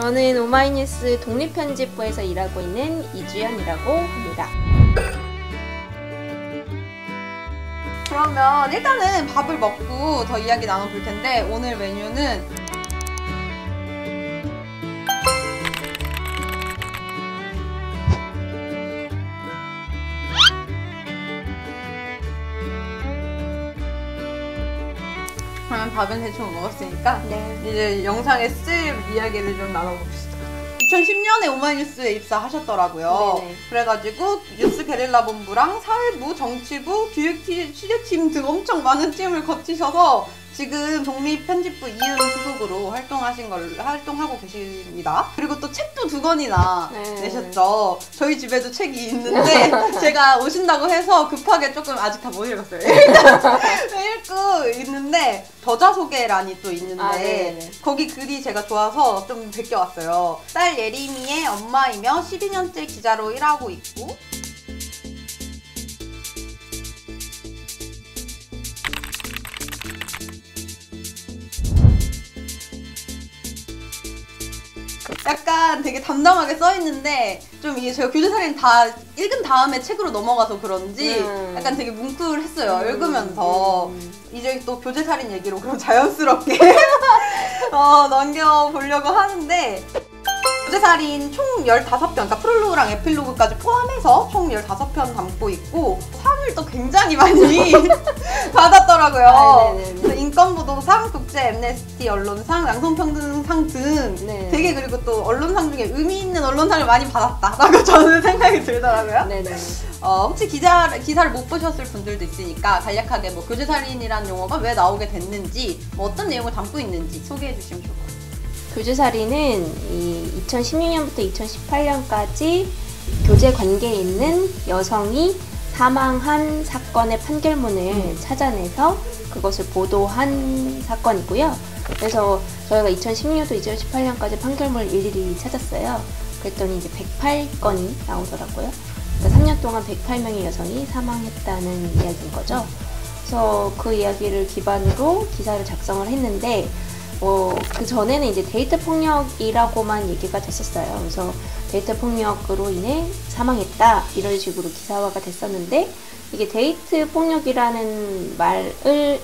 저는 오마이뉴스 독립편집부에서 일하고 있는 이주연이라고 합니다. 그러면 일단은 밥을 먹고 더 이야기 나눠볼 텐데 오늘 메뉴는 그러면 밥은 대충 먹었으니까 이제 영상에 쓸 이야기를 좀 나눠봅시다. 2010년에 오마이뉴스에 입사하셨더라고요. 네네. 그래가지고 뉴스 게릴라 본부랑 사회부, 정치부, 기획팀, 취재팀 등 엄청 많은 팀을 거치셔서 지금 독립편집부 이은 소속으로 활동하고 계십니다. 그리고 또 책도 2권이나 내셨죠. 저희 집에도 책이 있는데 제가 오신다고 해서 급하게 조금 아직 다 못 읽었어요. 읽고 있는데 저자 소개란이 또 있는데 거기 글이 제가 좋아서 좀 베껴왔어요. 딸 예림이의 엄마이며 12년째 기자로 일하고 있고 약간 되게 담담하게 써있는데 좀 이게 제가 교재살인 다 읽은 다음에 책으로 넘어가서 그런지 약간 되게 뭉클했어요. 읽으면서 이제 또 교재살인 얘기로 그럼 자연스럽게 넘겨보려고 하는데 교재살인 총 15편, 그러니까 프롤로그랑 에필로그까지 포함해서 총 15편 담고 있고 상을 또 굉장히 많이 받았더라고요. 그래서 인권보도상, 국제 엠네스티 언론상, 양성평등상 등 되게 그리고 또 언론상 중에 의미 있는 언론상을 많이 받았다라고 저는 생각이 들더라고요. 혹시 기사를 못 보셨을 분들도 있으니까 간략하게 뭐 교재살인이라는 용어가 왜 나오게 됐는지 뭐 어떤 내용을 담고 있는지 소개해 주시면 좋을 것 같아요. 교재살인은 2016년부터 2018년까지 교제 관계에 있는 여성이 사망한 사건의 판결문을 찾아내서 그것을 보도한 사건이고요. 그래서 저희가 2016년부터 2018년까지 판결문을 일일이 찾았어요. 그랬더니 이제 108건이 나오더라고요. 그러니까 3년 동안 108명의 여성이 사망했다는 이야기인 거죠. 그래서 그 이야기를 기반으로 기사를 작성을 했는데 그 전에는 이제 데이트 폭력이라고만 얘기가 됐었어요. 그래서 데이트 폭력으로 인해 사망했다 이런 식으로 기사화가 됐었는데 이게 데이트 폭력이라는 말을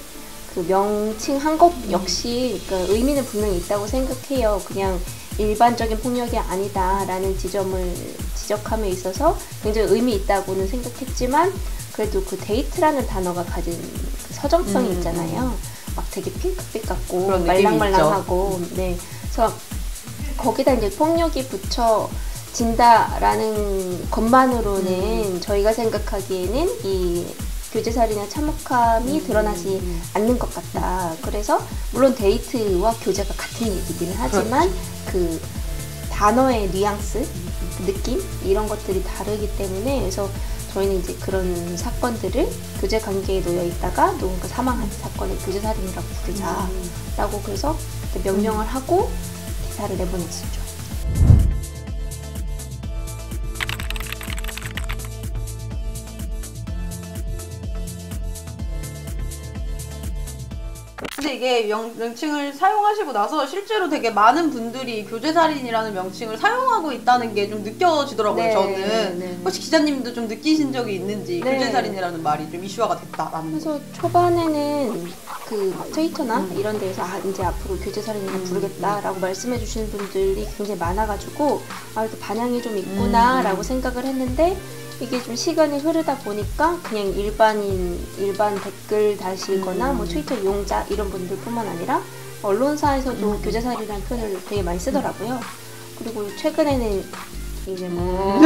그 명칭한 것 역시 그러니까 의미는 분명히 있다고 생각해요. 그냥 일반적인 폭력이 아니다라는 지적함에 있어서 굉장히 의미 있다고는 생각했지만 그래도 그 데이트라는 단어가 가진 그 서정성이 있잖아요. 막 되게 핑크빛 같고 말랑말랑하고 그래서 거기다 이제 폭력이 붙여진다라는 것만으로는 저희가 생각하기에는 이 교제살인의 참혹함이 드러나지 않는 것 같다. 그래서 물론 데이트와 교제가 같은 얘기기는 하지만 그 단어의 뉘앙스, 그 느낌 이런 것들이 다르기 때문에 그래서 저희는 이제 그런 사건들을 교제 관계에 놓여 있다가 누군가 사망한 사건을 교제살인이라고 부르자라고 그래서 명명을 하고 기사를 내보냈었죠. 근데 이게 명칭을 사용하시고 나서 실제로 되게 많은 분들이 교제살인이라는 명칭을 사용하고 있다는 게 좀 느껴지더라고요. 저는 혹시 기자님도 좀 느끼신 적이 있는지 교제살인이라는 말이 좀 이슈화가 됐다라는 그래서 초반에는 그 트위터나 이런 데에서 이제 앞으로 교제살인이라고 부르겠다라고 말씀해 주시는 분들이 굉장히 많아가지고 이렇게 반향이 좀 있구나 라고 생각을 했는데 이게 좀 시간이 흐르다 보니까 그냥 일반 댓글 다시거나 뭐 트위터 이용자 이런 분들 뿐만 아니라 언론사에서도 교제살인이라는 표현을 되게 많이 쓰더라고요. 그리고 최근에는 이제 뭐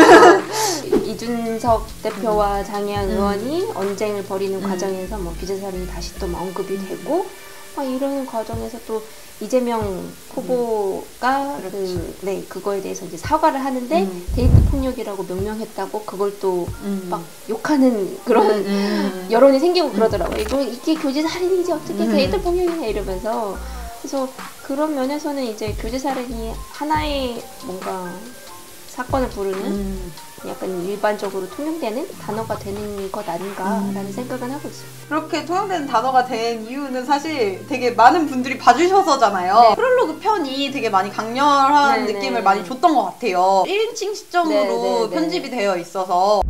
이준석 대표와 장혜영 의원이 언쟁을 벌이는 과정에서 뭐 교제살인이 다시 또 언급이 되고 이런 과정에서 또 이재명 후보가 그거에 대해서 이제 사과를 하는데 데이트 폭력이라고 명명했다고 그걸 또 막 욕하는 그런 여론이 생기고 그러더라고요. 이게 교제살인이지 어떻게 데이트 폭력이냐 이러면서 그래서 그런 면에서는 이제 교제살인이 하나의 뭔가 사건을 부르는 약간 일반적으로 통용되는 단어가 되는 것 아닌가라는 생각은 하고 있어요. 그렇게 통용되는 단어가 된 이유는 사실 되게 많은 분들이 봐주셔서잖아요. 프롤로그 편이 되게 많이 강렬한 네네. 느낌을 많이 줬던 것 같아요. 1인칭 시점으로 네네네. 편집이 되어 있어서.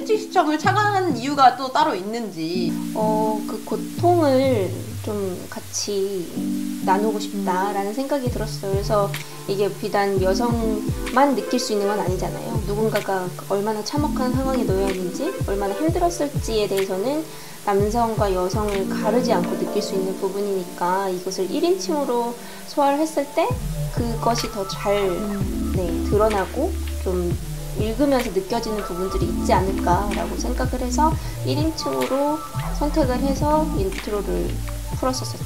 시점을 착안한 이유가 또 따로 있는지. 그 고통을 좀 같이 나누고 싶다라는 생각이 들었어요. 그래서 이게 비단 여성만 느낄 수 있는 건 아니잖아요. 누군가가 얼마나 참혹한 상황에 놓여 있는지, 얼마나 힘들었을지에 대해서는 남성과 여성을 가르지 않고 느낄 수 있는 부분이니까 이것을 1인칭으로 소화를 했을 때 그것이 더 잘 드러나고 좀 읽으면서 느껴지는 부분들이 있지 않을까라고 생각을 해서 1인칭으로 선택을 해서 인트로를 풀었었죠.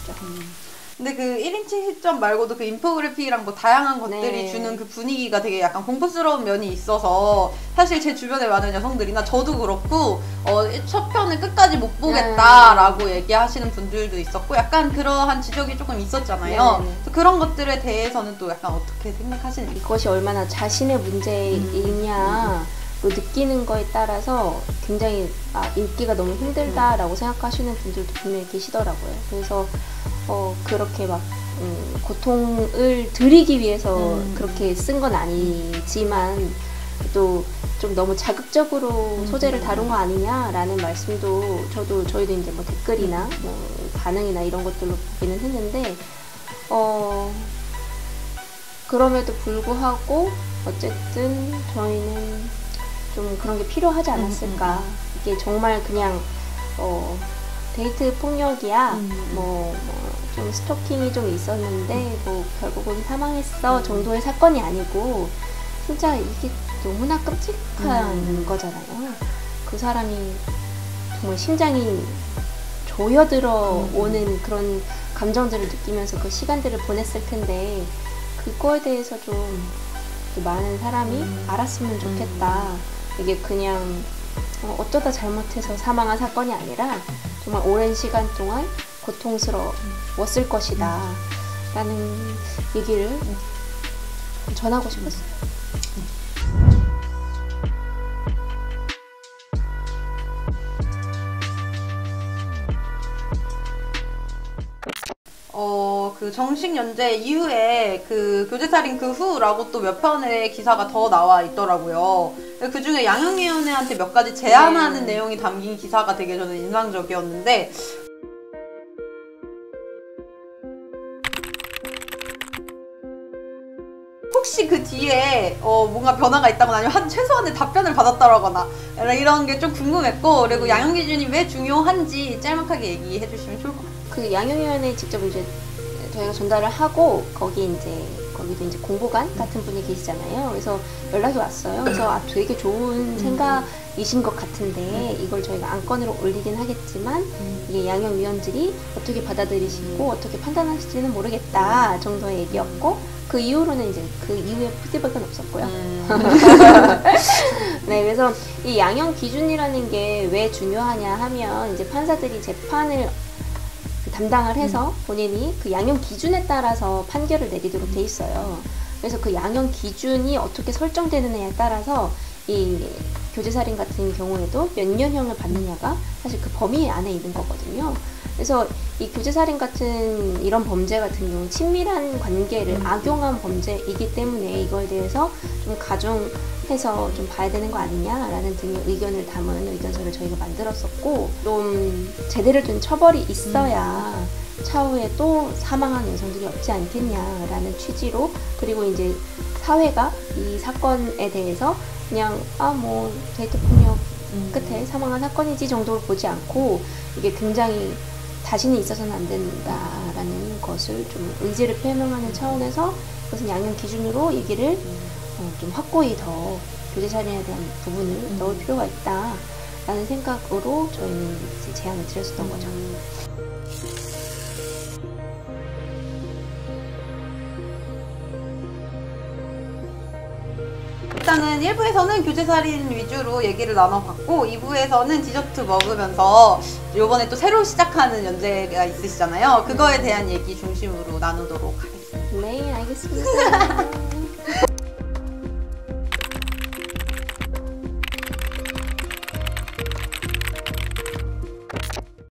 근데 그 1인칭 시점 말고도 그 인포그래픽이랑 뭐 다양한 것들이 네. 주는 그 분위기가 되게 약간 공포스러운 면이 있어서 사실 제 주변에 많은 여성들이나 저도 그렇고 첫 편을 끝까지 못 보겠다라고 얘기하시는 분들도 있었고 약간 그러한 지적이 조금 있었잖아요. 그래서 그런 것들에 대해서는 또 약간 어떻게 생각하시는지. 이것이 얼마나 자신의 문제이냐로 느끼는 거에 따라서 굉장히 읽기가 너무 힘들다라고 생각하시는 분들도 분명히 계시더라고요. 그래서 그렇게 막 고통을 드리기 위해서 그렇게 쓴 건 아니지만 또 좀 너무 자극적으로 소재를 다룬 거 아니냐라는 말씀도 저희도 이제 뭐 댓글이나 뭐 반응이나 이런 것들로 보기는 했는데 그럼에도 불구하고 어쨌든 저희는 좀 그런 게 필요하지 않았을까. 이게 정말 그냥 데이트 폭력이야 좀 스토킹이 좀 있었는데 뭐 결국은 사망했어 정도의 사건이 아니고 진짜 이게 너무나 끔찍한 거잖아요. 그 사람이 정말 심장이 조여들어 오는 그런 감정들을 느끼면서 그 시간들을 보냈을 텐데 그거에 대해서 좀 많은 사람이 알았으면 좋겠다. 이게 그냥 어쩌다 잘못해서 사망한 사건이 아니라 정말 오랜 시간 동안 고통스러웠을 것이다 라는 얘기를 전하고 싶었어요. 그 정식 연재 이후에 그 교제살인 그 후라고 또 몇 편의 기사가 더 나와 있더라고요. 그 중에 양형위원회한테 몇 가지 제안하는 내용이 담긴 기사가 되게 저는 인상적이었는데 혹시 그 뒤에 뭔가 변화가 있다거나 아니면 최소한의 답변을 받았다거나 이런 게 좀 궁금했고 그리고 양형 기준이 왜 중요한지 짤막하게 얘기해 주시면 좋을 것 같아요. 그 양형위원회에 직접 이제 저희가 전달을 하고 거기도 이제 공보관 같은 분이 계시잖아요. 그래서 연락이 왔어요. 그래서 되게 좋은 생각이신 것 같은데 이걸 저희가 안건으로 올리긴 하겠지만 이게 양형위원들이 어떻게 받아들이시고 어떻게 판단하실지는 모르겠다 정도의 얘기였고 그 이후로는 이제 그 이후에 피드백은 없었고요. 네, 그래서 이 양형 기준이라는 게 왜 중요하냐 하면 이제 판사들이 재판을 담당을 해서 본인이 그 양형 기준에 따라서 판결을 내리도록 돼 있어요. 그래서 그 양형 기준이 어떻게 설정되느냐에 따라서 이 교제살인 같은 경우에도 몇 년형을 받느냐가 사실 그 범위 안에 있는 거거든요. 그래서 이 교제살인 같은 이런 범죄 같은 경우 친밀한 관계를 악용한 범죄이기 때문에 이거에 대해서 좀 가중해서 좀 봐야 되는 거 아니냐라는 등의 의견을 담은 의견서를 저희가 만들었었고 좀 제대로 된 처벌이 있어야 차후에 또 사망한 여성들이 없지 않겠냐라는 취지로 그리고 이제 사회가 이 사건에 대해서 그냥 뭐 데이트 폭력 끝에 사망한 사건이지 정도로 보지 않고 이게 굉장히 다시는 있어서는 안 된다라는 것을 좀 의지를 표명하는 차원에서 그것은 양형 기준으로 얘기를 좀 확고히 더 교제살인에 대한 부분을 넣을 필요가 있다라는 생각으로 저희는 이제 제안을 드렸었던 거죠. 일단은 1부에서는 교제살인 위주로 얘기를 나눠봤고 2부에서는 디저트 먹으면서 요번에 또 새로 시작하는 연재가 있으시잖아요. 그거에 대한 얘기 중심으로 나누도록 하겠습니다. 네, 알겠습니다.